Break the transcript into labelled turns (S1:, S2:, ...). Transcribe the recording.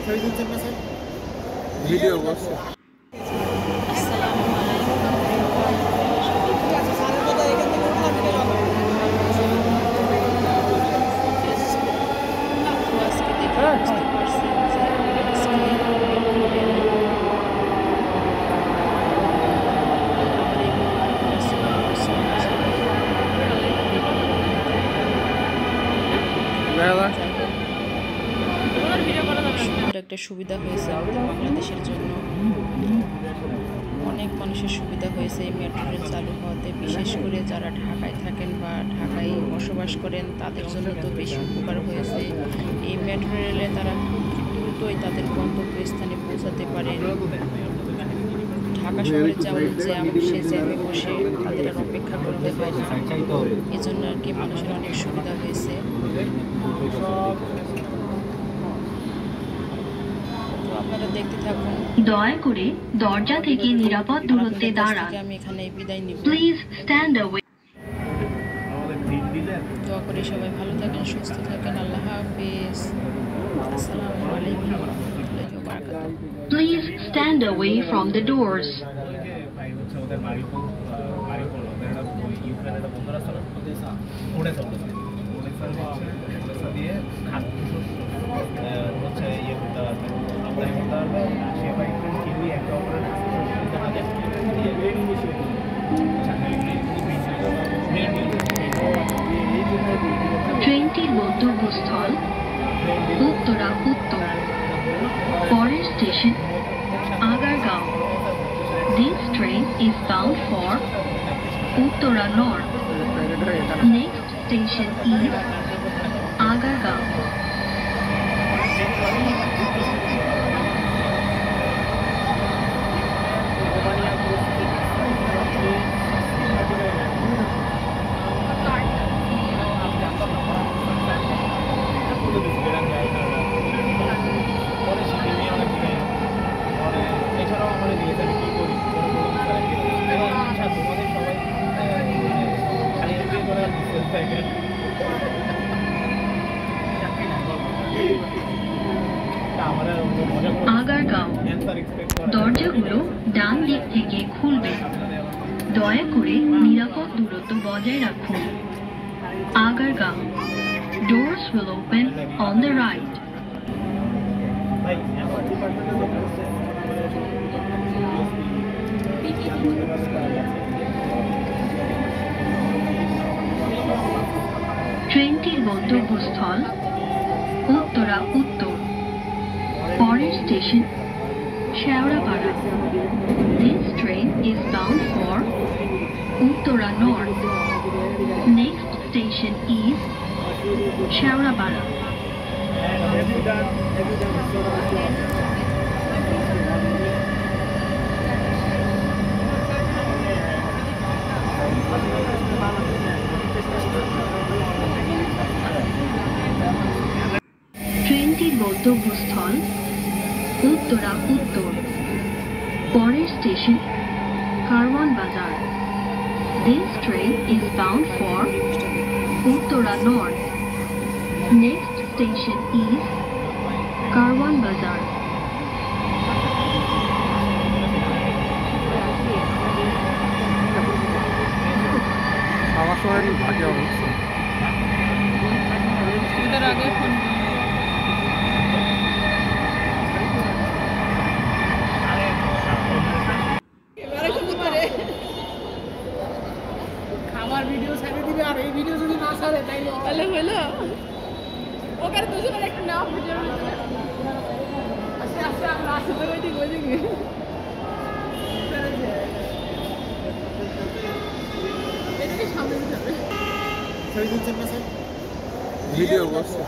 S1: ছবি তুলছেন না স্যার?
S2: ভিডিও করছে।
S3: একটা সুবিধা হয়েছে আমাদের বাংলাদেশের জন্য। অনেক মানুষের সুবিধা হয়েছে এই মেট্রো রেল চালু হওয়াতে, বিশেষ করে যারা ঢাকায় থাকেন বা ঢাকায় বসবাস করেন তাদের জন্য তো বেশি উপকার হয়েছে। এই মেট্রো রেলে তারা দ্রুতই তাদের গন্তব্যস্থানে পৌঁছাতে পারেন। ঢাকা শহরে যেমন জ্যাম, সে জ্যামে বসে তাদের আর অপেক্ষা করতে হয় না। এজন্য আর কি মানুষের অনেক সুবিধা হয়েছে। আপনারা দেখতে থাকুন।
S4: দয়া করে দরজা থেকে নিরাপদ দূরত্বে দাঁড়ান।
S3: আমি এখানে বিদায় নিব।
S4: Please stand away.
S3: দোয়া করে সবাই ভালো থাকেন, সুস্থ থাকেন। আল্লাহ হাফেজ। আসসালামু আলাইকুম ওয়া রাহমাতুল্লাহি ওয়া বারাকাতুহু।
S4: Please stand away from the doors. ট্রেনটির গন্তব্যস্থল উত্তরা উত্তর। পরের station Agargaon. This train is bound for Uttara North. Next station is Agargaon. Agargaon. দরজাগুলো ডান দিক থেকে খুলবে। দয়া করে নিরাপদ দূরত্ব বজায় রাখুন। Agargaon. Doors will open on the right. ট্রেনটির গন্তব্যস্থল উত্তরা উত্তর। পরের station Shewrapara. This train is bound for Uttara North. Next station is Shewrapara. ট্রেনটির গন্তব্যস্থল উত্তরা উত্তর। পরের স্টেশন কারওয়ান বাজার। This train is bound for Uttara North. Next station is Karwan Bazar.
S2: আমার সময় আগে অবস্থা
S1: খাবার ভিডিও ছেড়ে দিবে, আর এই ভিডিও যদি না ছাড়ে তাহলে
S3: হলো
S1: ওখানে দুজনের একটা নাম ভিডিও আস্তে আস্তে আমরা আসতে পারি ঠিক হয়ে যাবে। এটাকে সামনে দিতে হবে। ছবি তুলছেন না স্যার?
S2: ভিডিও করছে।